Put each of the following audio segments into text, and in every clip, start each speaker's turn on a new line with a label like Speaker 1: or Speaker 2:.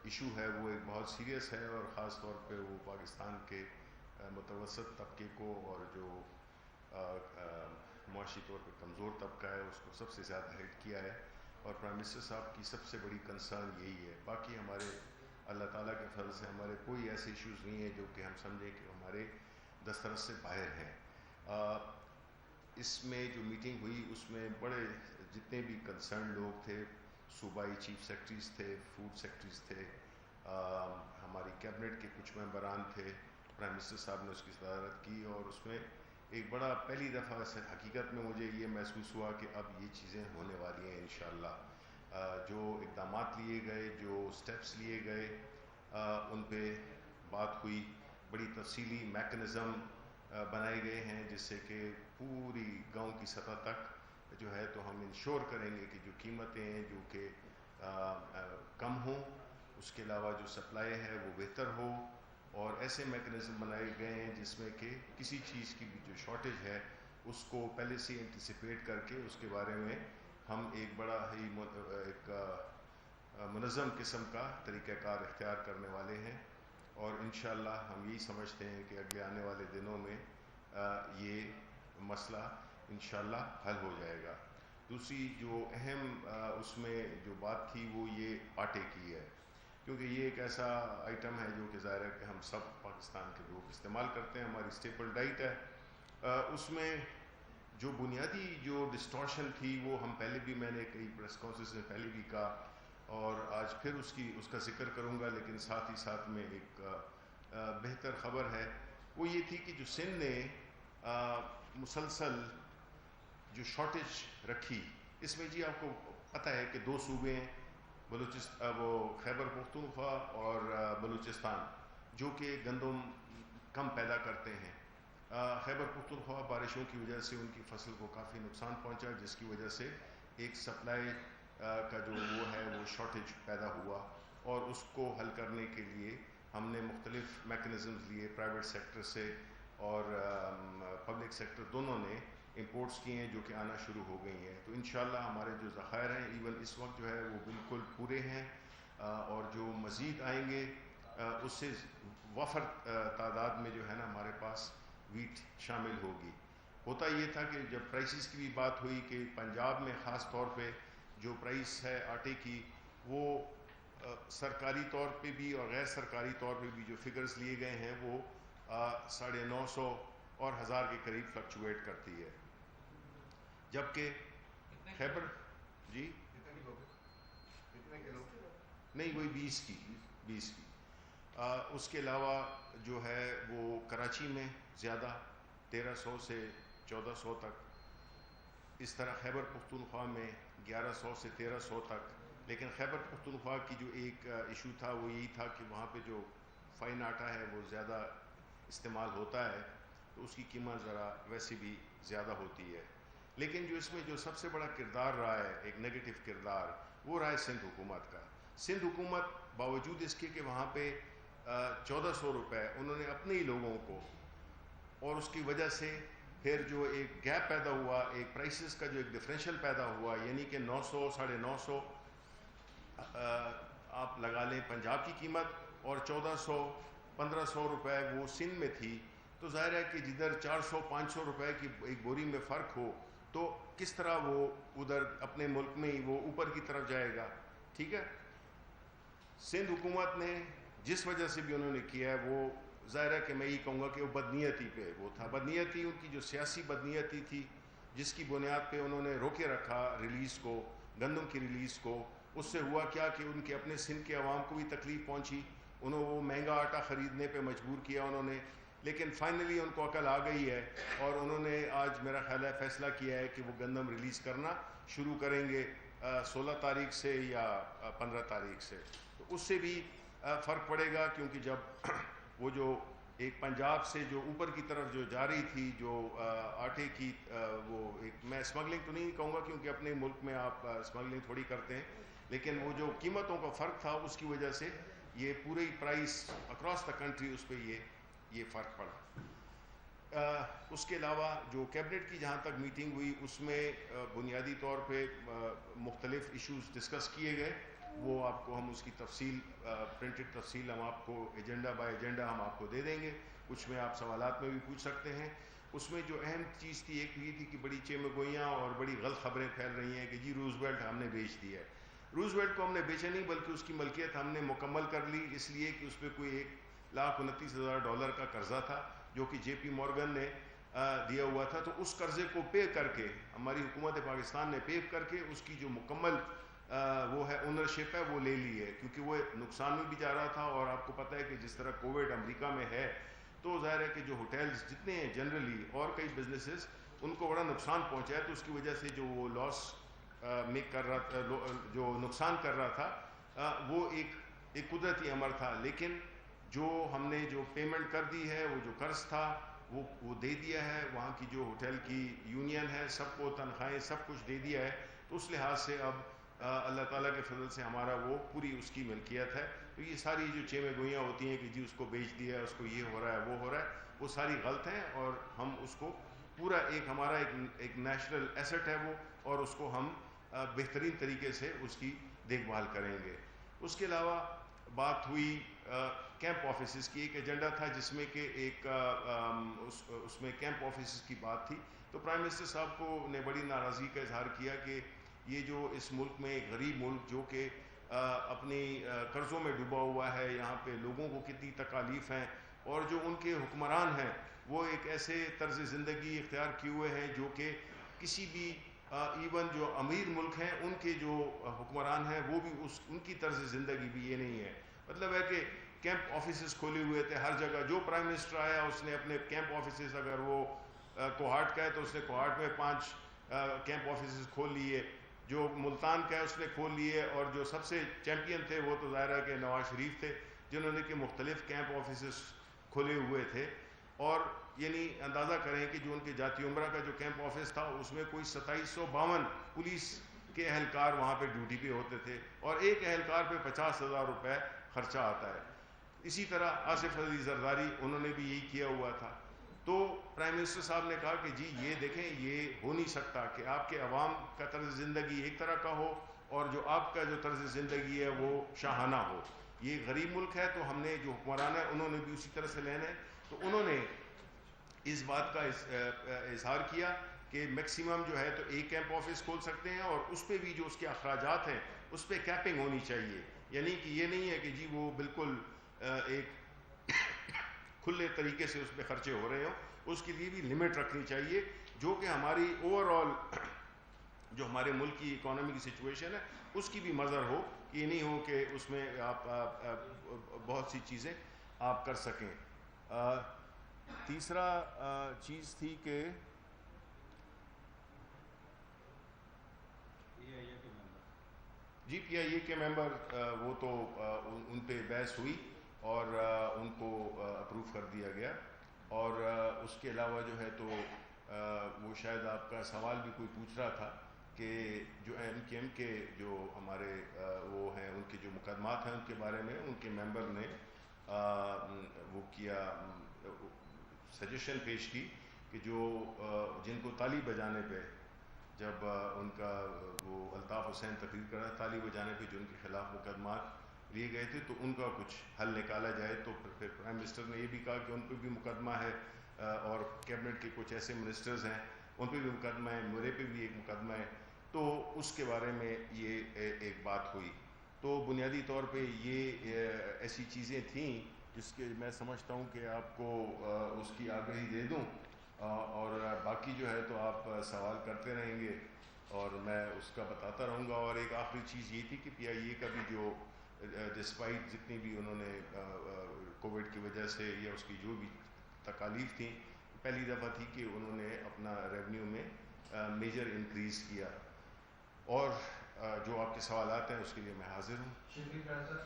Speaker 1: Issue ہے وہ ایک بہت سیریس ہے، اور خاص طور پہ وہ پاکستان کے متوسط طبقے کو اور جو معاشی طور پہ کمزور طبقہ ہے اس کو سب سے زیادہ ہٹ کیا ہے، اور پرائم منسٹر صاحب کی سب سے بڑی کنسرن یہی ہے۔ باقی ہمارے اللہ تعالیٰ کے فضل سے ہمارے کوئی ایسے ایشوز نہیں ہیں جو کہ ہم سمجھیں کہ ہمارے دسترس سے باہر ہیں۔ اس میں جو میٹنگ ہوئی اس میں بڑے جتنے بھی کنسرن لوگ تھے، صوبائی چیف سیکرٹریز تھے، فوڈ سیکرٹریز تھے، ہماری کیبنٹ کے کچھ ممبران تھے، پرائم منسٹر صاحب نے اس کی صدارت کی، اور اس میں ایک بڑا پہلی دفعہ سے حقیقت میں مجھے یہ محسوس ہوا کہ اب یہ چیزیں ہونے والی ہیں انشاءاللہ۔ جو اقدامات لیے گئے، جو سٹیپس لیے گئے، ان پہ بات ہوئی، بڑی تفصیلی میکنزم بنائے گئے ہیں جس سے کہ پوری گاؤں کی سطح تک جو ہے تو ہم انشور کریں گے کہ جو قیمتیں ہیں جو کہ کم ہوں، اس کے علاوہ جو سپلائی ہے وہ بہتر ہو، اور ایسے میکنزم بنائے گئے ہیں جس میں کہ کسی چیز کی بھی جو شارٹیج ہے اس کو پہلے سے انٹیسپیٹ کر کے اس کے بارے میں ہم ایک بڑا ہی ایک منظم قسم کا طریقہ کار اختیار کرنے والے ہیں، اور انشاءاللہ ہم یہی سمجھتے ہیں کہ اگلے آنے والے دنوں میں یہ مسئلہ انشاءاللہ حل ہو جائے گا۔ دوسری جو اہم اس میں جو بات تھی وہ یہ آٹے کی ہے، کیونکہ یہ ایک ایسا آئٹم ہے جو کہ ظاہر ہے کہ ہم سب پاکستان کے لوگ استعمال کرتے ہیں، ہماری اسٹیپل ڈائٹ ہے۔ اس میں جو بنیادی جو ڈسٹورشن تھی وہ ہم پہلے بھی، میں نے کئی پریس کانفرنس میں پہلے بھی کہا اور آج پھر اس کا ذکر کروں گا، لیکن ساتھ ہی ساتھ میں ایک بہتر خبر ہے، وہ یہ تھی کہ جو سندھ نے مسلسل جو شارٹیج رکھی، اس میں جی آپ کو پتہ ہے کہ 2 صوبے ہیں، وہ خیبر پختونخوا اور بلوچستان، جو کہ گندم کم پیدا کرتے ہیں۔ خیبر پختونخوا بارشوں کی وجہ سے ان کی فصل کو کافی نقصان پہنچا، جس کی وجہ سے ایک سپلائی کا جو وہ ہے وہ شارٹیج پیدا ہوا، اور اس کو حل کرنے کے لیے ہم نے مختلف میکنزمز لیے، پرائیویٹ سیکٹر سے اور پبلک سیکٹر دونوں نے امپورٹس کی ہیں جو کہ آنا شروع ہو گئی ہیں۔ تو انشاءاللہ ہمارے جو ذخائر ہیں ایون اس وقت جو ہے وہ بالکل پورے ہیں، اور جو مزید آئیں گے اس سے وفر تعداد میں جو ہے نا ہمارے پاس ویٹ شامل ہوگی۔ ہوتا یہ تھا کہ جب پرائسز کی بھی بات ہوئی کہ پنجاب میں خاص طور پہ جو پرائس ہے آٹے کی، وہ سرکاری طور پہ بھی اور غیر سرکاری طور پہ بھی جو فگرز لیے گئے ہیں وہ 950 اور 1000 کے قریب فلکچویٹ کرتی ہے، جبکہ خیبر جی
Speaker 2: کتنے کلو
Speaker 1: نہیں وہی 20 کی اس کے علاوہ جو ہے وہ کراچی میں زیادہ 1300 سے 1400 تک، اس طرح خیبر پختونخوا میں 1100 سے 1300 تک۔ لیکن خیبر پختونخوا کی جو ایک ایشو تھا وہ یہی تھا کہ وہاں پہ جو فائن آٹا ہے وہ زیادہ استعمال ہوتا ہے، تو اس کی قیمت ذرا ویسے بھی زیادہ ہوتی ہے۔ لیکن جو اس میں جو سب سے بڑا کردار رہا ہے، ایک نیگیٹو کردار، وہ رہا ہے سندھ حکومت کا۔ سندھ حکومت باوجود اس کے کہ وہاں پہ 1400 روپے انہوں نے اپنے ہی لوگوں کو، اور اس کی وجہ سے پھر جو ایک گیپ پیدا ہوا، ایک پرائسز کا جو ایک ڈفرینشل پیدا ہوا، یعنی کہ 900 950 آپ لگا لیں پنجاب کی قیمت، اور 1400 1500 روپے وہ سندھ میں تھی، تو ظاہر ہے کہ جدھر 400 500 روپے کی ایک بوری میں فرق ہو تو کس طرح وہ ادھر اپنے ملک میں ہی وہ اوپر کی طرف جائے گا، ٹھیک ہے۔ سندھ حکومت نے جس وجہ سے بھی انہوں نے کیا ہے، وہ ظاہر ہے کہ میں یہ کہوں گا کہ وہ بدنیتی پہ وہ تھا، بدنیتی ان کی جو سیاسی بدنیتی تھی، جس کی بنیاد پہ انہوں نے روکے رکھا ریلیز کو، گندم کی ریلیز کو۔ اس سے ہوا کیا کہ ان کے اپنے سندھ کے عوام کو بھی تکلیف پہنچی، انہوں وہ مہنگا آٹا خریدنے پہ مجبور کیا انہوں نے، لیکن فائنلی ان کو عقل آ گئی ہے، اور انہوں نے آج میرا خیال ہے فیصلہ کیا ہے کہ وہ گندم ریلیز کرنا شروع کریں گے 16 تاریخ سے یا 15 تاریخ سے۔ تو اس سے بھی فرق پڑے گا، کیونکہ جب وہ جو ایک پنجاب سے جو اوپر کی طرف جو جا رہی تھی جو آٹے کی، وہ ایک میں اسمگلنگ تو نہیں کہوں گا کیونکہ اپنے ملک میں آپ اسمگلنگ تھوڑی کرتے ہیں، لیکن وہ جو قیمتوں کا فرق تھا اس کی وجہ سے یہ پورے پرائس اکراس دا کنٹری اس پہ یہ فرق پڑا۔ اس کے علاوہ جو کیبنٹ کی جہاں تک میٹنگ ہوئی، اس میں بنیادی طور پہ مختلف ایشوز ڈسکس کیے گئے، وہ آپ کو ہم اس کی تفصیل پرنٹڈ تفصیل ہم آپ کو ایجنڈا بائی ایجنڈا ہم آپ کو دے دیں گے. کچھ میں آپ سوالات میں بھی پوچھ سکتے ہیں. اس میں جو اہم چیز تھی ایک یہ تھی کہ بڑی چیمگوئیاں اور بڑی غلط خبریں پھیل رہی ہیں کہ جی روزویلٹ ہم نے بیچ دیا ہے. روزویلٹ کو ہم نے بیچا نہیں بلکہ اس کی ملکیت ہم نے مکمل کر لی, اس لیے کہ اس پہ کوئی $1,29,000 کا قرضہ تھا جو کہ جے پی مورگن نے دیا ہوا تھا. تو اس قرضے کو پے کر کے ہماری حکومت پاکستان نے پے کر کے اس کی جو مکمل وہ ہے اونرشپ ہے وہ لے لی ہے, کیونکہ وہ نقصان میں بھی جا رہا تھا. اور آپ کو پتہ ہے کہ جس طرح کووڈ امریکہ میں ہے تو ظاہر ہے کہ جو ہوٹلز جتنے ہیں جنرلی اور کئی بزنسز ان کو بڑا نقصان پہنچا ہے. تو اس کی وجہ سے جو وہ لاس میک کر رہا تھا, جو نقصان کر رہا تھا, وہ ایک قدرتی امر تھا. لیکن جو ہم نے جو پیمنٹ کر دی ہے, وہ جو قرض تھا وہ دے دیا ہے. وہاں کی جو ہوٹل کی یونین ہے سب کو تنخواہیں سب کچھ دے دیا ہے. تو اس لحاظ سے اب اللہ تعالیٰ کے فضل سے ہمارا وہ پوری اس کی ملکیت ہے. تو یہ ساری جو چیمیں گوئیاں ہوتی ہیں کہ جی اس کو بیچ دیا ہے, اس کو یہ ہو رہا ہے وہ ہو رہا ہے, وہ ساری غلط ہیں. اور ہم اس کو پورا ہمارا ایک نیشنل ایسٹ ہے وہ, اور اس کو ہم بہترین طریقے سے اس کی دیکھ بھال کریں گے. اس کے علاوہ بات ہوئی کیمپ آفیسز کی. ایک ایجنڈا تھا جس میں کہ ایک اس میں کیمپ آفیسز کی بات تھی. تو پرائم منسٹر صاحب کو نے بڑی ناراضگی کا اظہار کیا کہ یہ جو اس ملک میں ایک غریب ملک جو کہ اپنی قرضوں میں ڈوبا ہوا ہے, یہاں پہ لوگوں کو کتنی تکالیف ہیں, اور جو ان کے حکمران ہیں وہ ایک ایسے طرز زندگی اختیار کیے ہوئے ہیں جو کہ کسی بھی ایون جو امیر ملک ہیں ان کے جو حکمران ہیں وہ بھی ان کی طرز زندگی بھی یہ نہیں ہے. مطلب ہے کہ کیمپ آفیسز کھولے ہوئے تھے ہر جگہ. جو پرائم منسٹر آیا اس نے اپنے کیمپ آفیسز, اگر وہ کوہاٹ کا ہے تو اس نے کوہاٹ میں 5 کیمپ آفیسز کھول لیے, جو ملتان کا ہے اس نے کھول لیے, اور جو سب سے چیمپئن تھے وہ تو ظاہر ہے کہ نواز شریف تھے جنہوں نے کہ مختلف کیمپ آفیسز کھولے ہوئے تھے. اور یعنی اندازہ کریں کہ جو ان کے جاتی عمرہ کا جو کیمپ آفس تھا اس میں کوئی 2752 پولیس کے اہلکار وہاں پہ ڈیوٹی پہ ہوتے تھے, اور ایک اہلکار پہ 50,000 روپے خرچہ آتا ہے. اسی طرح آصف علی زرداری انہوں نے بھی یہی کیا ہوا تھا. تو پرائم منسٹر صاحب نے کہا کہ جی یہ دیکھیں یہ ہو نہیں سکتا کہ آپ کے عوام کا طرز زندگی ایک طرح کا ہو اور جو آپ کا جو طرز زندگی ہے وہ شاہانہ ہو. یہ غریب ملک ہے تو ہم نے جو حکمران ہے انہوں نے بھی اسی طرح سے لینا ہے. تو انہوں نے اس بات کا اظہار کیا کہ میکسیمم جو ہے تو ایک کیمپ آفس کھول سکتے ہیں, اور اس پہ بھی جو اس کے اخراجات ہیں اس پہ کیپنگ ہونی چاہیے. یعنی کہ یہ نہیں ہے کہ جی وہ بالکل ایک کھلے طریقے سے اس پہ خرچے ہو رہے ہوں, اس کے لیے بھی لمٹ رکھنی چاہیے جو کہ ہماری اوور آل جو ہمارے ملک کی اکانومی کی سچویشن ہے اس کی بھی مظہر ہو. یہ نہیں ہو کہ اس میں آپ بہت سی چیزیں آپ کر سکیں. تیسرا چیز تھی کہ جی پی آئی اے کے ممبر وہ تو ان پہ بحث ہوئی اور ان کو اپروو کر دیا گیا. اور اس کے علاوہ جو ہے تو وہ شاید آپ کا سوال بھی کوئی پوچھ رہا تھا کہ جو ایم کیو ایم کے جو ہمارے وہ ہیں ان کے جو مقدمات ہیں ان کے بارے میں ان کے ممبر نے وہ کیا سجیشن پیش کی کہ جو جن کو تالی بجانے پہ جب ان کا وہ الطاف حسین تقریر کر رہا تالی بجانے پہ جو ان کے خلاف مقدمات لیے گئے تھے تو ان کا کچھ حل نکالا جائے. تو پھر پرائم منسٹر نے یہ بھی کہا کہ ان پہ بھی مقدمہ ہے اور کیبنٹ کے کچھ ایسے منسٹرز ہیں ان پہ بھی مقدمہ ہے, میرے پہ بھی ایک مقدمہ ہے. تو اس کے بارے میں یہ ایک بات ہوئی. تو بنیادی طور پہ یہ ایسی چیزیں تھیں جس کے میں سمجھتا ہوں کہ آپ کو اس کی آگاہی دے دوں, اور باقی جو ہے تو آپ سوال کرتے رہیں گے اور میں اس کا بتاتا رہوں گا. اور ایک آخری چیز یہ تھی کہ پی آئی اے کا بھی جو ڈسپائٹ جتنی بھی انہوں نے کووڈ کی وجہ سے یا اس کی جو بھی تکالیف تھیں, پہلی دفعہ تھی کہ انہوں نے اپنا ریونیو میں میجر انکریز کیا. اور جو آپ کے سوالات ہیں اس کے لیے میں حاضر ہوں.
Speaker 2: شکریہ سر.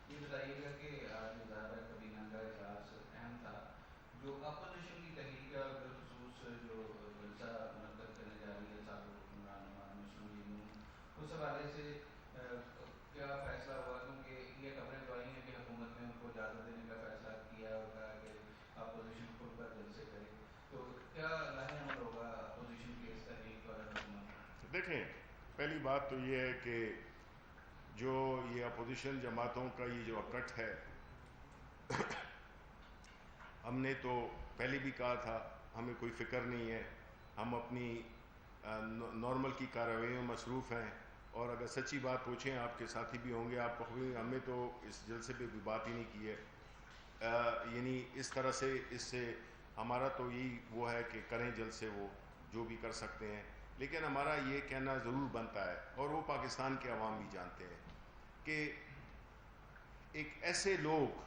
Speaker 2: یہ بتائیے گا کہ آج ادارہ کابینہ کا اجلاس اہم تھا, جو اپوزیشن کی تحریک ہے بالخصوص جو جلسہ منعقد کرنے جا رہی ہے سابق حکمران مسلم لیگ نون, اس حوالے سے کیا فیصلہ ہوا؟ کیونکہ یہ خبریں تو آئی ہیں کہ حکومت نے ان کو اجازت دینے کا فیصلہ کیا اور کہا کہ اپوزیشن خود پر جلسے کرے, تو کیا لاہے عمل ہوگا اپوزیشن کی اس تحریک پر حکومت؟
Speaker 1: دیکھیں پہلی بات تو یہ ہے کہ جو یہ اپوزیشن جماعتوں کا یہ جو اکٹ ہے، ہم نے تو پہلے بھی کہا تھا ہمیں کوئی فکر نہیں ہے، ہم اپنی نارمل کی کارروائیوں میں مصروف ہیں، اور اگر سچی بات پوچھیں آپ کے ساتھی بھی ہوں گے، آپ کو ہمیں تو اس جلسے پہ بھی بات ہی نہیں کی ہے، یعنی اس طرح سے اس سے ہمارا تو یہی وہ ہے کہ کریں جلسے وہ جو بھی کر سکتے ہیں، لیکن ہمارا یہ کہنا ضرور بنتا ہے، اور وہ پاکستان کے عوام بھی جانتے ہیں کہ ایک ایسے لوگ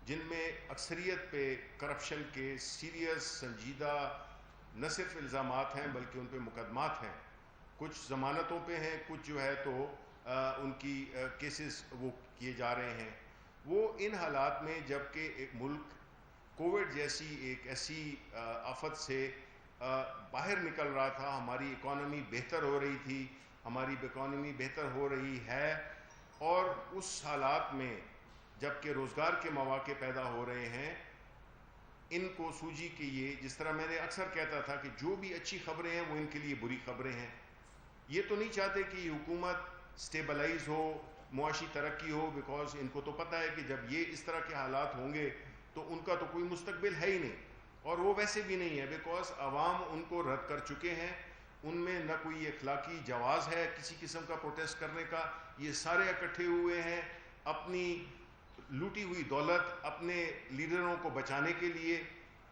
Speaker 1: جن میں اکثریت پہ کرپشن کے سیریس سنجیدہ نہ صرف الزامات ہیں بلکہ ان پہ مقدمات ہیں، کچھ ضمانتوں پہ ہیں، کچھ جو ہے تو ان کی کیسز وہ کیے جا رہے ہیں، وہ ان حالات میں جب کہ ایک ملک کووڈ جیسی ایک ایسی آفت سے باہر نکل رہا تھا، ہماری اکانومی بہتر ہو رہی تھی، ہماری اکانومی بہتر ہو رہی ہے، اور اس حالات میں جب کہ روزگار کے مواقع پیدا ہو رہے ہیں، ان کو سوجی کہ یہ جس طرح میں نے اکثر کہتا تھا کہ جو بھی اچھی خبریں ہیں وہ ان کے لیے بری خبریں ہیں، یہ تو نہیں چاہتے کہ یہ حکومت سٹیبلائز ہو، معاشی ترقی ہو، بیکاز ان کو تو پتہ ہے کہ جب یہ اس طرح کے حالات ہوں گے تو ان کا تو کوئی مستقبل ہے ہی نہیں، اور وہ ویسے بھی نہیں ہے، بیکاز عوام ان کو رد کر چکے ہیں، ان میں نہ کوئی اخلاقی جواز ہے کسی قسم کا پروٹیسٹ کرنے کا، یہ سارے اکٹھے ہوئے ہیں اپنی لوٹی ہوئی دولت اپنے لیڈروں کو بچانے کے لیے،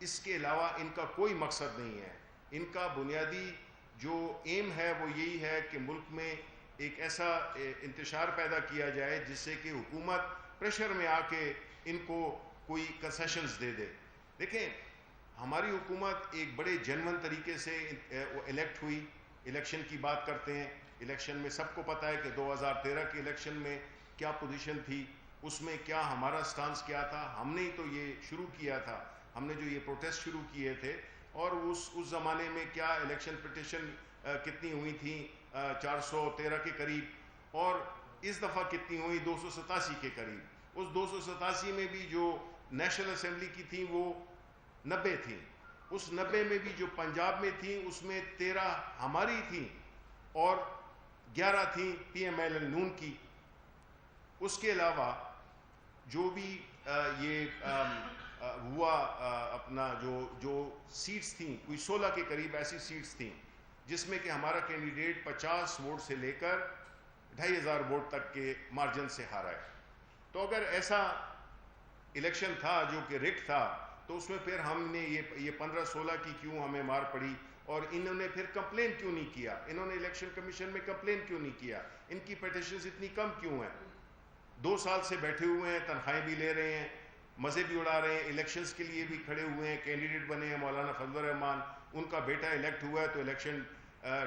Speaker 1: اس کے علاوہ ان کا کوئی مقصد نہیں ہے، ان کا بنیادی جو ایم ہے وہ یہی ہے کہ ملک میں ایک ایسا انتشار پیدا کیا جائے جس سے کہ حکومت پریشر میں آ کے ان کو کوئی کنسیشنز دے دے۔ دیکھیں ہماری حکومت ایک بڑے جنون طریقے سے الیکٹ ہوئی، الیکشن کی بات کرتے ہیں، الیکشن میں سب کو پتہ ہے کہ 2013 کے الیکشن میں کیا پوزیشن تھی، اس میں کیا ہمارا سٹانس کیا تھا، ہم نے تو یہ شروع کیا تھا، ہم نے جو یہ پروٹیسٹ شروع کیے تھے، اور اس زمانے میں کیا الیکشن پٹیشن کتنی ہوئی تھیں، 413 کے قریب، اور اس دفعہ کتنی ہوئی، 287 کے قریب، اس 287 میں بھی جو نیشنل اسمبلی کی تھیں وہ 90 تھیں، اس 90 میں بھی جو پنجاب میں تھیں اس میں 13 ہماری تھیں اور 11 تھیں پی ایم ایل این نون کی۔ اس کے علاوہ جو بھی یہ ہوا اپنا جو سیٹس تھیں، کوئی 16 کے قریب ایسی سیٹس تھیں جس میں کہ ہمارا کینڈیڈیٹ 50 ووٹ سے لے کر 2500 ووٹ تک کے مارجن سے ہارا ہے۔ تو اگر ایسا الیکشن تھا جو کہ رگڈ تھا تو اس میں پھر ہم نے یہ 15-16 کی کیوں ہمیں مار پڑی، اور انہوں نے پھر کمپلین کیوں نہیں کیا، انہوں نے الیکشن کمیشن میں کمپلین کیوں نہیں کیا، ان کی پیٹیشنز اتنی کم کیوں ہیں؟ 2 سال سے بیٹھے ہوئے ہیں، تنخواہیں بھی لے رہے ہیں، مزے بھی اڑا رہے ہیں، الیکشنز کے لیے بھی کھڑے ہوئے ہیں، کینڈیڈیٹ بنے ہیں مولانا فضل الرحمان، ان کا بیٹا الیکٹ ہوا ہے تو الیکشن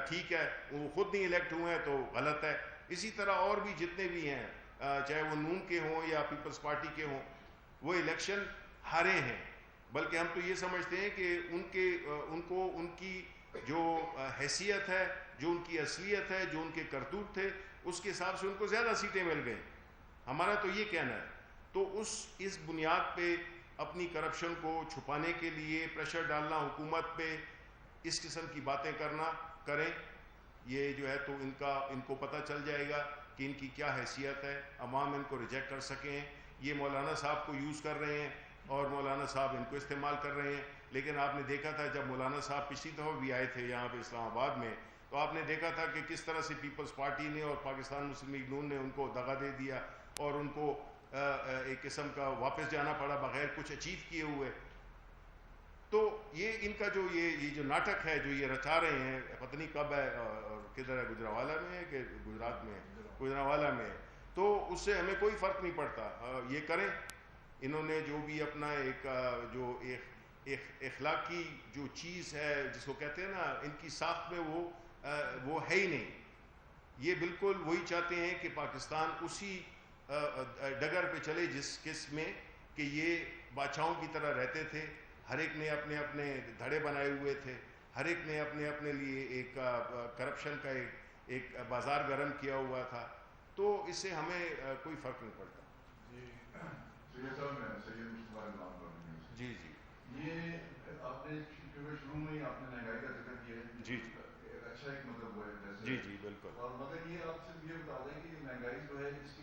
Speaker 1: ٹھیک ہے، وہ خود نہیں الیکٹ ہوئے ہیں تو غلط ہے۔ اسی طرح اور بھی جتنے بھی ہیں، چاہے وہ نون کے ہوں یا پیپلز پارٹی کے ہوں، وہ الیکشن ہارے ہیں، بلکہ ہم تو یہ سمجھتے ہیں کہ ان کو ان کی جو حیثیت ہے، جو ان کی اصلیت ہے، جو ان کے کرتوت تھے، اس کے حساب سے ان کو زیادہ سیٹیں مل گئیں، ہمارا تو یہ کہنا ہے۔ تو اس بنیاد پہ اپنی کرپشن کو چھپانے کے لیے پریشر ڈالنا حکومت پہ، اس قسم کی باتیں کریں، یہ جو ہے تو ان کو پتہ چل جائے گا کہ ان کی کیا حیثیت ہے، عوام ان کو ریجیکٹ کر سکیں۔ یہ مولانا صاحب کو یوز کر رہے ہیں اور مولانا صاحب ان کو استعمال کر رہے ہیں، لیکن آپ نے دیکھا تھا جب مولانا صاحب پچھلی دفعہ بھی آئے تھے یہاں پہ اسلام آباد میں، تو آپ نے دیکھا تھا کہ کس طرح سے پیپلز پارٹی نے اور پاکستان مسلم لیگ نون نے ان کو دغا دے دیا اور ان کو ایک قسم کا واپس جانا پڑا بغیر کچھ اچیو کیے ہوئے۔ تو یہ ان کا جو یہ جو ناٹک ہے جو یہ رچا رہے ہیں، پتہ نہیں کب ہے اور کدھر ہے، گجرانوالہ میں ہے کہ گجرات میں ہے، گجرانوالہ میں ہے، تو اس سے ہمیں کوئی فرق نہیں پڑتا، یہ کریں۔ انہوں نے جو بھی اپنا ایک جو اخلاقی جو چیز ہے جس کو کہتے ہیں نا، ان کی ساخت میں وہ ہے ہی نہیں، یہ بالکل وہی چاہتے ہیں کہ پاکستان اسی ڈگر پہ چلے جس میں کہ یہ بادشاہوں کی طرح رہتے تھے، ہر ایک نے اپنے اپنے دھڑے بنائے ہوئے تھے، ہر ایک نے اپنے اپنے لیے ایک کرپشن کا ایک بازار گرم کیا ہوا تھا، تو اس سے ہمیں کوئی فرق نہیں پڑتا۔
Speaker 3: جی سید صاحب، میں سید مصطفیٰ نام پر ہوں۔
Speaker 1: جی جی،
Speaker 3: یہ آپ نے کیونکہ شروع میں ہی آپ نے مہنگائی کا ذکر کیا ہے،
Speaker 1: جی
Speaker 3: اچھا ایک مطلب وہ ہے،
Speaker 1: جی جی بالکل،
Speaker 3: اور مگر یہ آپ صرف یہ بتا دیں کہ مہنگائی جو ہے اس کی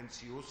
Speaker 1: NCOC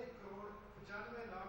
Speaker 4: 1,95,00,000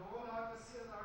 Speaker 4: 9,80,000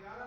Speaker 4: 11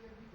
Speaker 4: KBK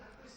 Speaker 4: 38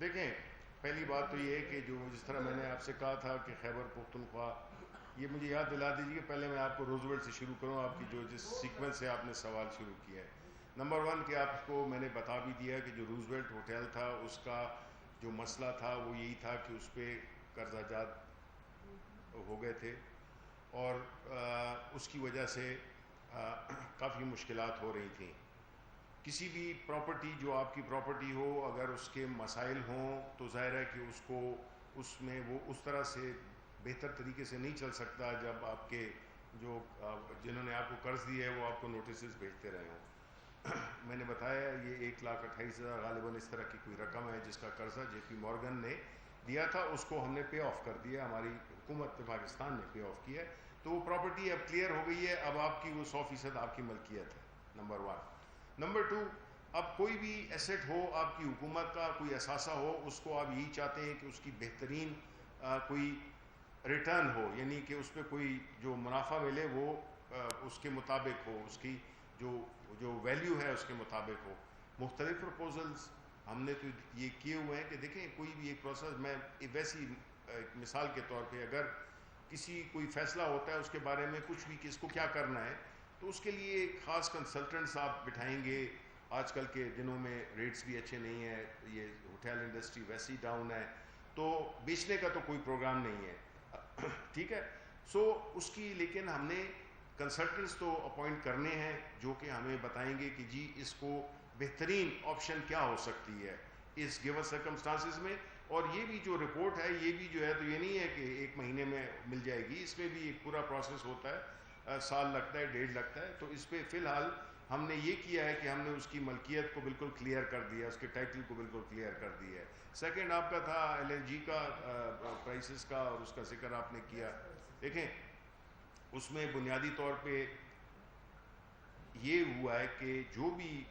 Speaker 1: دیکھیں پہلی بات تو یہ ہے کہ جو جس طرح میں نے آپ سے کہا تھا کہ خیبر پختونخوا، یہ مجھے یاد دلا دیجیے کہ پہلے میں آپ کو روزویلٹ سے شروع کروں، آپ کی جو جس سیکوینس سے آپ نے سوال شروع کیا ہے. نمبر 1 کہ آپ کو میں نے بتا بھی دیا کہ جو روزویلٹ ہوٹل تھا اس کا جو مسئلہ تھا وہ یہی تھا کہ اس پہ قرضہ جات ہو گئے تھے اور اس کی وجہ سے کافی مشکلات ہو رہی تھیں. کسی بھی پراپرٹی جو آپ کی پراپرٹی ہو اگر اس کے مسائل ہوں تو ظاہر ہے کہ اس کو اس میں وہ اس طرح سے بہتر طریقے سے نہیں چل سکتا جب آپ کے جو جنہوں نے آپ کو قرض دیا ہے وہ آپ کو نوٹسز بھیجتے رہے ہوں. میں نے بتایا یہ 1,28,000 غالباً اس طرح کی کوئی رقم ہے جس کا قرضہ جے پی مورگن نے دیا تھا، اس کو ہم نے پے آف کر دیا، ہماری حکومت پاکستان نے پے آف کیا ہے. تو وہ پراپرٹی اب کلیئر ہو گئی ہے، اب آپ کی وہ 100% آپ کی ملکیت ہے. نمبر 1. نمبر 2 اب کوئی بھی ایسٹ ہو آپ کی حکومت کا، کوئی اثاثہ ہو، اس کو آپ یہی چاہتے ہیں کہ اس کی بہترین کوئی ریٹرن ہو، یعنی کہ اس پہ کوئی جو منافع ملے وہ اس کے مطابق ہو، اس کی جو ویلیو ہے اس کے مطابق ہو. مختلف پروپوزلز ہم نے تو یہ کیے ہوئے ہیں کہ دیکھیں کوئی بھی ایک پروسیس میں ویسی مثال کے طور پہ اگر کسی کوئی فیصلہ ہوتا ہے اس کے بارے میں کچھ بھی کہ اس کو کیا کرنا ہے تو اس کے لیے خاص کنسلٹنٹس آپ بٹھائیں گے. آج کل کے دنوں میں ریٹس بھی اچھے نہیں ہیں، یہ ہوٹل انڈسٹری ویسی ڈاؤن ہے تو بیچنے کا تو کوئی پروگرام نہیں ہے، ٹھیک ہے. سو اس کی لیکن ہم نے کنسلٹنٹس تو اپوائنٹ کرنے ہیں جو کہ ہمیں بتائیں گے کہ جی اس کو بہترین آپشن کیا ہو سکتی ہے اس گیون سرکمسٹانسز میں. اور یہ بھی جو رپورٹ ہے یہ بھی جو ہے تو یہ نہیں ہے کہ 1 مہینے میں مل جائے گی، اس میں بھی ایک پورا پروسیس ہوتا ہے، سال لگتا ہے، 1.5 لگتا ہے. تو اس پہ فی الحال ہم نے یہ کیا ہے کہ ہم نے اس کی ملکیت کو بالکل کلیئر کر دیا، اس کے ٹائٹل کو بالکل کلیئر کر دیا ہے. سیکنڈ آپ کا تھا LNG کا پرائسز کا اور اس کا ذکر آپ نے کیا. دیکھیں اس میں بنیادی طور پہ یہ ہوا ہے کہ جو بھی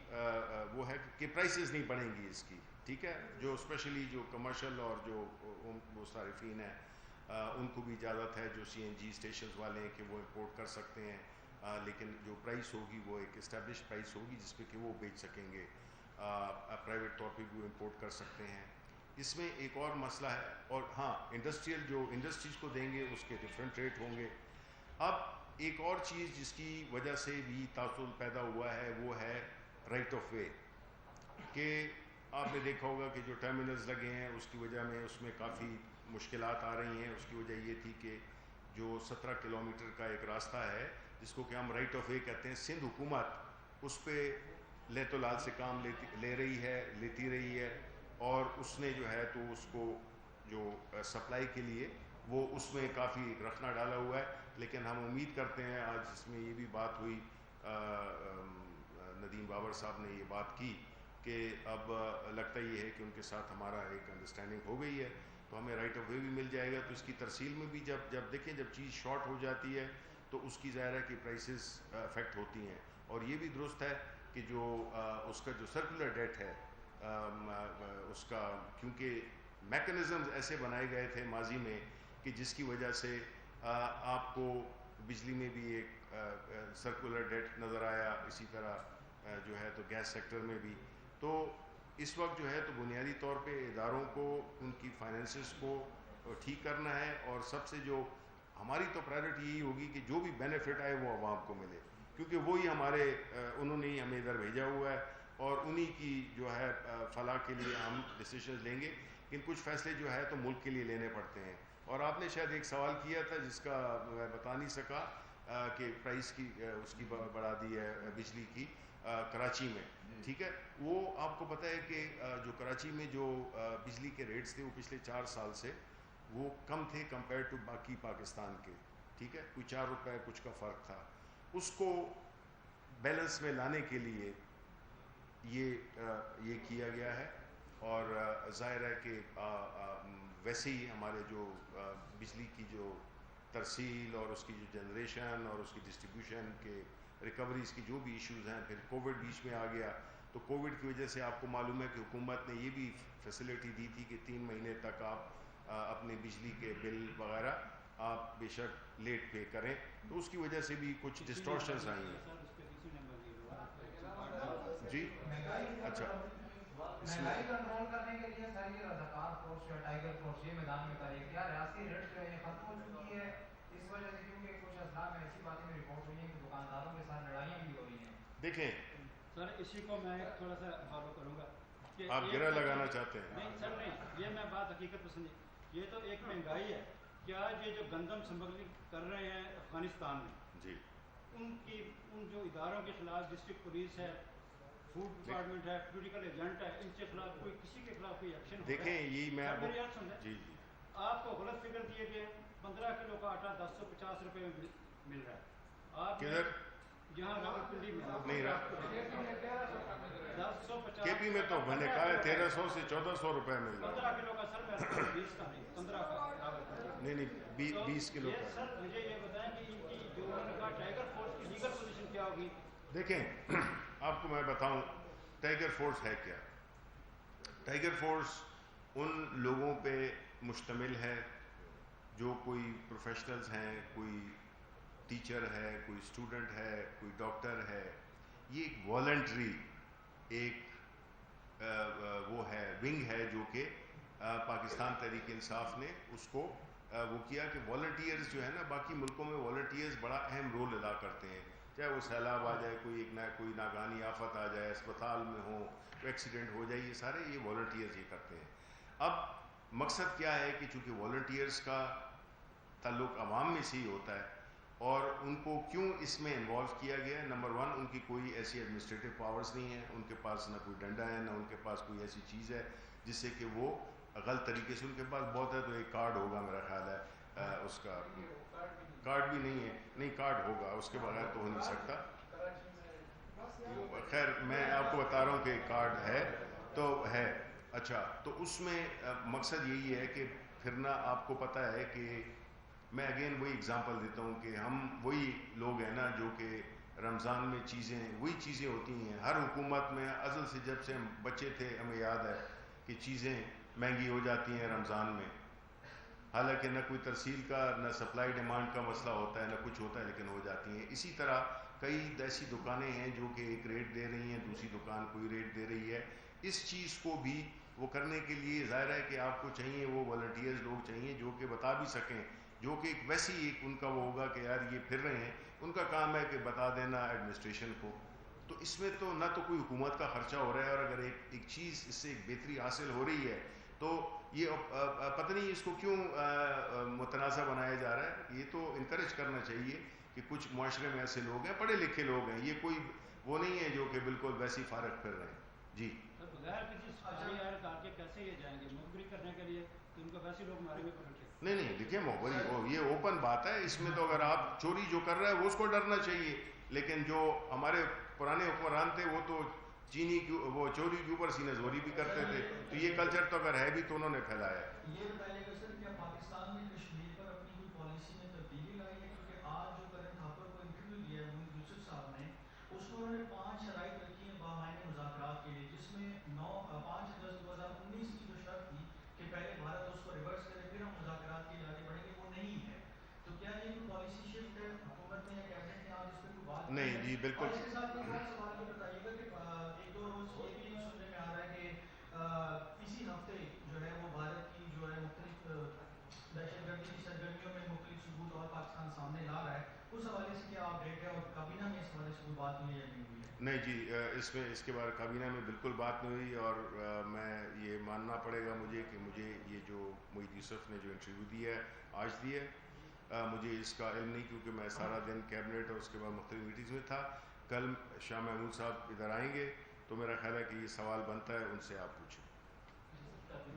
Speaker 1: وہ ہے کہ پرائسز نہیں بڑھیں گی اس کی، ٹھیک ہے. جو اسپیشلی جو کمرشل اور جو وہ صارفین ہیں ان کو بھی اجازت ہے جو CNG اسٹیشنز والے ہیں کہ وہ امپورٹ کر سکتے ہیں، لیکن جو پرائس ہوگی وہ ایک اسٹیبلش پرائس ہوگی جس پہ کہ وہ بیچ سکیں گے. پرائیویٹ طور پہ بھی وہ امپورٹ کر سکتے ہیں. اس میں ایک اور مسئلہ ہے، اور ہاں انڈسٹریل جو انڈسٹریز کو دیں گے اس کے ڈفرینٹ ریٹ ہوں گے. اب ایک اور چیز جس کی وجہ سے بھی تعصب پیدا ہوا ہے وہ ہے رائٹ آف وے، کہ آپ نے دیکھا ہوگا کہ جو ٹرمینلز لگے ہیں اس کی وجہ میں اس میں کافی مشکلات آ رہی ہیں. اس کی وجہ یہ تھی کہ جو 17 کلومیٹر کا ایک راستہ ہے جس کو کہ ہم رائٹ آف وے کہتے ہیں، سندھ حکومت اس پہ لیت و لال سے کام لیتی رہی ہے اور اس نے جو ہے تو اس کو جو سپلائی کے لیے وہ اس میں کافی رکھنا ڈالا ہوا ہے. لیکن ہم امید کرتے ہیں، آج اس میں یہ بھی بات ہوئی، ندیم بابر صاحب نے یہ بات کی کہ اب لگتا یہ ہے کہ ان کے ساتھ ہمارا ایک انڈرسٹینڈنگ ہو گئی ہے تو ہمیں رائٹ آف وے بھی مل جائے گا. تو اس کی ترسیل میں بھی جب دیکھیں جب چیز شارٹ ہو جاتی ہے تو اس کی ظاہر ہے کہ پرائسز افیکٹ ہوتی ہیں. اور یہ بھی درست ہے کہ جو اس کا جو سرکولر ڈیٹ ہے اس کا، کیونکہ میکنزمز ایسے بنائے گئے تھے ماضی میں کہ جس کی وجہ سے آپ کو بجلی میں بھی ایک سرکولر ڈیٹ نظر آیا، اسی طرح جو ہے تو گیس سیکٹر میں بھی. تو اس وقت جو ہے تو بنیادی طور پہ اداروں کو ان کی فائنینسز کو ٹھیک کرنا ہے، اور سب سے جو ہماری تو پرائیورٹی یہی ہوگی کہ جو بھی بینیفٹ آئے وہ عوام کو ملے، کیونکہ وہی ہمارے انہوں نے ہی ہمیں ادھر بھیجا ہوا ہے اور انہی کی جو ہے فلاح کے لیے ہم ڈیسیشنز لیں گے. لیکن کچھ فیصلے جو ہے تو ملک کے لیے لینے پڑتے ہیں. اور آپ نے شاید ایک سوال کیا تھا جس کا میں بتا نہیں سکا کہ پرائس کی اس کی بڑھا دی ہے بجلی کی کراچی میں، ٹھیک ہے. وہ آپ کو پتہ ہے کہ جو کراچی میں جو بجلی کے ریٹس تھے وہ پچھلے 4 سال سے وہ کم تھے کمپیئر ٹو باقی پاکستان کے، ٹھیک ہے. کوئی 4 روپے کچھ کا فرق تھا. اس کو بیلنس میں لانے کے لیے یہ کیا گیا ہے. اور ظاہر ہے کہ ویسے ہی ہمارے جو بجلی کی جو ترسیل اور اس کی جو جنریشن اور اس کی ڈسٹریبیوشن کے ریکوریز کی جو بھی ایشوز ہیں، پھر کووڈ بیچ میں آ گیا تو کووڈ کی وجہ سے آپ کو معلوم ہے کہ حکومت نے یہ بھی فیسلٹی دی تھی کہ 3 مہینے تک آپ اپنے بجلی کے بل وغیرہ آپ بے شک لیٹ پے کریں. تو اس کی وجہ سے بھی کچھ ڈسٹورشنز آئی ہیں. جی اچھا
Speaker 2: مہنگائی کنٹرول کرنے کے لیے سر یہ رضاکار فورس یا ٹائیگر فورس یہ میدان میں تاریخ کیا ریاستی ریٹ جو ہے یہ ختم ہو چکی ہے اس وجہ سے کیونکہ کچھ اضلاع میں ایسی باتیں میں رپورٹ ہوئی ہیں کہ دکانداروں کے ساتھ لڑائیاں بھی ہو رہی ہیں.
Speaker 1: دیکھیں
Speaker 5: سر اسی کو میں تھوڑا سا فالو کروں گا کہ
Speaker 1: آپ گرہ لگانا چاہتے ہیں.
Speaker 5: نہیں سر نہیں, یہ میں بات حقیقت پسند یہ تو ایک مہنگائی ہے. کیا یہ جو گندم اسمگلنگ کر رہے ہیں افغانستان میں
Speaker 1: جی
Speaker 5: ان جو اداروں کے خلاف ڈسٹرکٹ پولیس ہے, فوڈ ڈپارٹمنٹ ہے, پولیٹیکل ایجنٹ ہے, ان کے خلاف کسی کے خلاف کوئی ایکشن ہو
Speaker 1: دیکھیں یہ میں
Speaker 5: میری بات سن
Speaker 1: جی
Speaker 5: لیں. آپ کو غلط فگر دیے گئے 15 کلو کا آٹا 1050 روپے میں مل رہا ہے. آپ
Speaker 1: کدھر
Speaker 5: یہاں راولپنڈی میں
Speaker 1: نہیں رہا کے
Speaker 5: 1050
Speaker 1: پی میں تو میں نے کہا ہے 1300 سے 1400 روپے مل رہا
Speaker 5: 15 کلو کا سر میں 20 کا نہیں 15 کا راولپنڈی.
Speaker 1: نہیں 20 کلو کا.
Speaker 5: سر مجھے یہ بتائیں کہ ان کی جو انہوں نے کہا ٹائیگر فورس کی لیگل پوزیشن کیا ہوگی.
Speaker 1: دیکھیں آپ کو میں بتاؤں ٹائیگر فورس ہے کیا. ٹائیگر فورس ان لوگوں پہ مشتمل ہے جو کوئی پروفیشنلز ہیں, کوئی ٹیچر ہے, کوئی اسٹوڈنٹ ہے, کوئی ڈاکٹر ہے. یہ ایک والنٹری ایک وہ ہے ونگ ہے جو کہ پاکستان تحریک انصاف نے اس کو وہ کیا کہ والنٹیئرز جو ہے نا, باقی ملکوں میں والنٹیئرز بڑا اہم رول ادا کرتے ہیں. چاہے وہ سیلاب آ جائے, کوئی ناگہانی آفت آ جائے, اسپتال میں ہو, ایکسیڈنٹ ہو جائے, یہ سارے یہ والنٹیئرز یہ کرتے ہیں. اب مقصد کیا ہے کہ چونکہ والنٹیئرز کا تعلق عوام میں سے ہی ہوتا ہے اور ان کو کیوں اس میں انوالو کیا گیا ہے. نمبر 1 ان کی کوئی ایسی ایڈمنسٹریٹو پاورز نہیں ہیں, ان کے پاس نہ کوئی ڈنڈا ہے, نہ ان کے پاس کوئی ایسی چیز ہے جس سے کہ وہ غلط طریقے سے, ان کے پاس بہت ہے تو ایک کارڈ ہوگا میرا خیال ہے, اس کا کارڈ بھی نہیں ہے, نہیں کارڈ ہوگا, اس کے بغیر تو ہو نہیں سکتا. خیر میں آپ کو بتا رہا ہوں کہ کارڈ ہے تو ہے. اچھا تو اس میں مقصد یہی ہے کہ پھرنا آپ کو پتہ ہے کہ میں اگین وہی اگزامپل دیتا ہوں کہ ہم وہی لوگ ہیں نا جو کہ رمضان میں وہی چیزیں ہوتی ہیں ہر حکومت میں. ازل سے جب سے ہم بچے تھے ہمیں یاد ہے کہ چیزیں مہنگی ہو جاتی ہیں رمضان میں, حالانکہ نہ کوئی ترسیل کا نہ سپلائی ڈیمانڈ کا مسئلہ ہوتا ہے, نہ کچھ ہوتا ہے, لیکن ہو جاتی ہیں. اسی طرح کئی ایسی دکانیں ہیں جو کہ ایک ریٹ دے رہی ہیں, دوسری دکان کوئی ریٹ دے رہی ہے. اس چیز کو بھی وہ کرنے کے لیے ظاہر ہے کہ آپ کو چاہیے وہ والنٹیئرز لوگ چاہیے جو کہ بتا بھی سکیں, جو کہ ایک ویسی ایک ان کا وہ ہوگا کہ یار یہ پھر رہے ہیں, ان کا کام ہے کہ بتا دینا ایڈمنسٹریشن کو. تو اس میں تو نہ تو کوئی حکومت کا خرچہ ہو رہا ہے, اور اگر ایک چیز اس سے ایک بہتری حاصل ہو رہی ہے تو یہ پتہ نہیں اس کو کیوں متنازع بنایا جا رہا ہے. یہ تو انکریج کرنا چاہیے کہ کچھ معاشرے میں ایسے لوگ ہیں, پڑھے لکھے لوگ ہیں, یہ کوئی وہ نہیں ہے جو کہ بالکل ویسی فارغ پھر رہے ہیں. جی
Speaker 5: بغیر کسی سفاری ایئر کار کے کیسے یہ جائیں گے مخبری کرنے کے لیے, تو ان کو ویسے لوگ مارے ہوئے پکڑ کے.
Speaker 1: نہیں دیکھیے محبری یہ اوپن بات ہے, اس میں تو اگر آپ چوری جو کر رہا ہے وہ اس کو ڈرنا چاہیے, لیکن جو ہمارے پرانے حکمران تھے وہ تو وہ چوری کے اوپر سینہ زوری بھی کرتے تھے, تو یہ کلچر تو اگر ہے بھی تو انہوں نے پھیلایا ہے.
Speaker 6: یہ بتائیے گا سر کیا پاکستان نے کشمیر پر اپنی کوئی پالیسی میں تبدیلی لائی ہے, کیونکہ آج جو کرن تھاپر کو انٹرویو دیا ہے محمد یوسف صاحب نے, اس میں انہوں نے 5 شرائط رکھی ہیں باہمی مذاکرات کے لیے, جس میں 5/10/2019 کی جو شرط تھی کہ پہلے بھارت اس کو ریورس کرے پھر ہم مذاکرات کے لیے آگے بڑھیں گے, وہ نہیں ہے. تو کیا یہ کوئی پالیسی شفٹ ہے حکومت میں یا کیبنٹ نے آج اس پہ کوئی بات
Speaker 1: نہیں جی بالکل.
Speaker 6: اور اس کے ساتھ ایک اور سوال یہ بتائیے گا کہ 1-2 روز یہ بھی سننے میں آ رہا ہے کہ اسی ہفتے جو ہے وہ بھارت کی جو ہے مختلف دہشت گردی کی سرگرمیوں میں مختلف ثبوت اور پاکستان سامنے لا رہا ہے, اس حوالے سے کیا اپڈیٹ ہے, اور کابینہ میں اس حوالے سے کوئی بات ہوئی ہے یا نہیں ہوئی ہے؟
Speaker 1: نہیں جی اس کے بارے کابینہ میں بالکل بات نہیں ہوئی, اور میں یہ ماننا پڑے گا مجھے کہ مجھے یہ جو محمد یوسف نے جو انٹرویو دیا ہے آج دی ہے, مجھے اس کا علم نہیں, کیونکہ میں سارا دن کیبنٹ اور اس کے بعد مختلف میٹنگز میں تھا. کل شاہ محمود صاحب ادھر آئیں گے تو میرا خیال ہے کہ یہ سوال بنتا ہے ان سے آپ پوچھیں.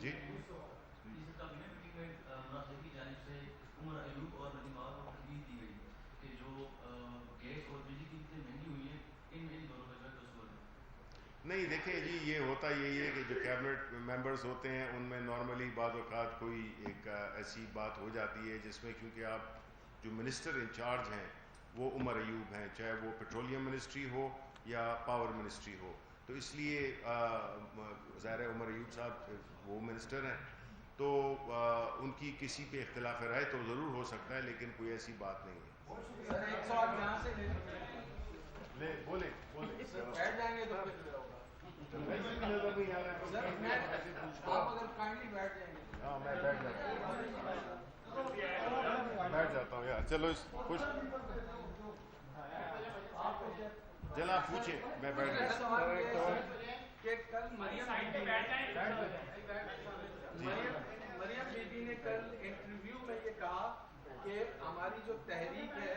Speaker 1: جی
Speaker 7: کی جانب سے عمر ایوب اور ندیم آباد کو تجویز دی گئی کہ جو گیس اور بجلی کی قیمتیں مہنگی ہوئی ہیں ان دونوں کا جو قصور ہے.
Speaker 1: نہیں دیکھیں جی یہ ہوتا یہی ہے کہ جو کیبنٹ ممبرز ہوتے ہیں ان میں نارملی بعض اوقات کوئی ایک ایسی بات ہو جاتی ہے جس میں کیونکہ آپ جو منسٹر انچارج ہیں وہ عمر ایوب ہیں, چاہے وہ پیٹرولیم منسٹری ہو یا پاور منسٹری ہو, تو اس لیے ظاہر ہے عمر ایوب صاحب وہ منسٹر ہیں, تو ان کی کسی پہ اختلاف رائے تو ضرور ہو سکتا ہے, لیکن کوئی ایسی بات نہیں ہے.
Speaker 2: سر ایک سوال یہاں سے
Speaker 1: بولیں
Speaker 2: بیٹھ جائیں گے تو پھر ہوگا.
Speaker 1: نظر نہیں آ رہا ہے.
Speaker 2: آپ اگر کائنڈلی بیٹھ جائیں گے.
Speaker 1: ہاں میں بیٹھ جاتا ہوں یار. چلو خوش چل آپ پوچھیں میں بیٹھ جاتا ہوں.
Speaker 8: کہ کل مریم بی بی نے کل انٹرویو میں یہ کہا کہ ہماری جو تحریک ہے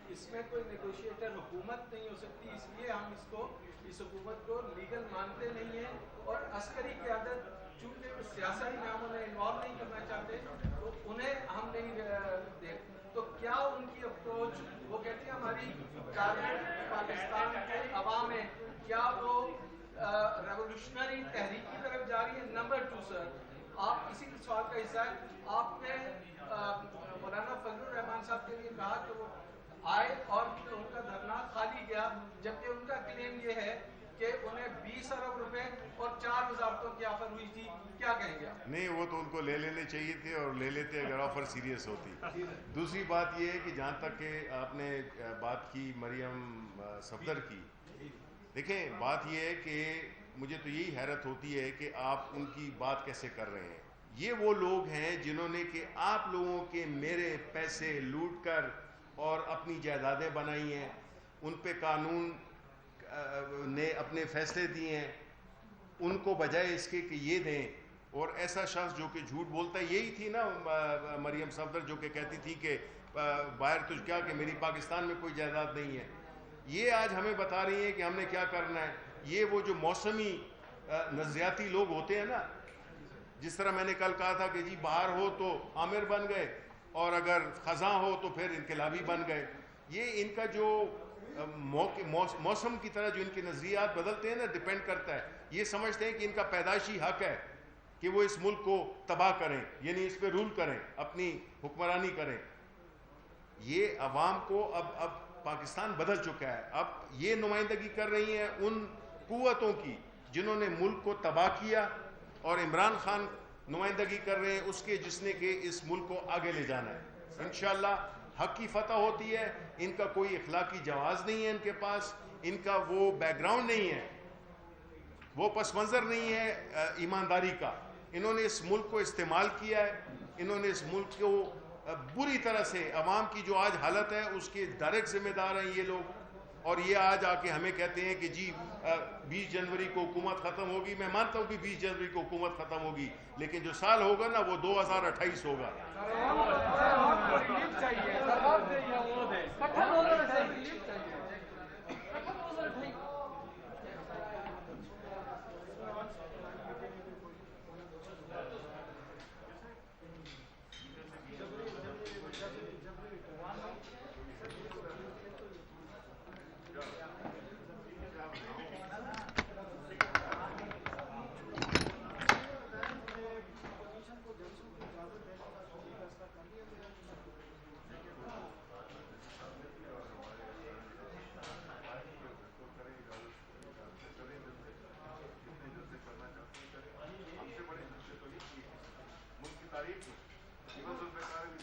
Speaker 8: اس میں کوئی نیگوشیٹر حکومت نہیں ہو سکتی, اس لیے ہم اس حکومت کو لیگل مانتے نہیں ہیں, اور عسکری قیادت چونکہ سیاسی ناموں میں انوالو نہیں کرنا چاہتے تو انہیں ہم نہیں دیکھ. تو کیا ان کی اپروچ, وہ کہتے ہیں ہماری ٹارگیٹ پاکستان کے عوام ہے, کیا وہ ریولوشنری تحریک کی طرف جا رہی ہے؟ نمبر 2 سر, آپ اسی سوال کا حصہ ہے, آپ نے مولانا فضل الرحمان صاحب کے لیے کہا کہ وہ آئے اور ان کا دھرنا خالی گیا, جبکہ ان کا کلیم یہ ہے کہ انہیں 20 ارب روپے اور 4 وزارتوں کی آفر ہوئی تھی. کیا کہیں گے آپ؟
Speaker 1: نہیں, وہ تو ان کو لے لینے چاہیے تھے اور لے لیتے اگر آفر سیریس ہوتی. دوسری بات یہ ہے کہ جہاں تک کہ آپ نے بات کی مریم صفدر کی, دیکھیں بات یہ ہے کہ مجھے تو یہی حیرت ہوتی ہے کہ آپ ان کی بات کیسے کر رہے ہیں. یہ وہ لوگ ہیں جنہوں نے کہ آپ لوگوں کے میرے پیسے لوٹ کر اور اپنی جائیدادیں بنائی ہیں, ان پہ قانون نے اپنے فیصلے دیے ہیں, ان کو بجائے اس کے کہ یہ دیں. اور ایسا شخص جو کہ جھوٹ بولتا ہے, یہی تھی نا مریم صفدر جو کہ کہتی تھی کہ باہر تجھ کیا کہ میری پاکستان میں کوئی جائیداد نہیں ہے. یہ آج ہمیں بتا رہی ہیں کہ ہم نے کیا کرنا ہے. یہ وہ جو موسمی نظریاتی لوگ ہوتے ہیں نا, جس طرح میں نے کل کہا تھا کہ جی باہر ہو تو عامر بن گئے اور اگر خزاں ہو تو پھر انقلابی بن گئے. یہ ان کا جو موسم کی طرح جو ان کے نظریات بدلتے ہیں نا, ڈپینڈ کرتا ہے. یہ سمجھتے ہیں کہ ان کا پیدائشی حق ہے کہ وہ اس ملک کو تباہ کریں, یعنی اس پہ رول کریں, اپنی حکمرانی کریں. یہ عوام کو اب پاکستان بدل چکا ہے. اب یہ نمائندگی کر رہی ہیں ان قوتوں کی جنہوں نے ملک کو تباہ کیا, اور عمران خان نمائندگی کر رہے ہیں اس کے جس نے کہ اس ملک کو آگے لے جانا ہے. انشاءاللہ حق کی فتح ہوتی ہے. ان کا کوئی اخلاقی جواز نہیں ہے ان کے پاس, ان کا وہ بیک گراؤنڈ نہیں ہے, وہ پس منظر نہیں ہے ایمانداری کا. انہوں نے اس ملک کو استعمال کیا ہے, انہوں نے اس ملک کو بری طرح سے, عوام کی جو آج حالت ہے اس کے ڈائریکٹ ذمہ دار ہیں یہ لوگ. اور یہ آج آ کے ہمیں کہتے ہیں کہ جی 20 جنوری کو حکومت ختم ہوگی. میں مانتا ہوں کہ 20 جنوری کو حکومت ختم ہوگی, لیکن جو سال ہوگا نا وہ 2028 ہوگا. تاریخ میں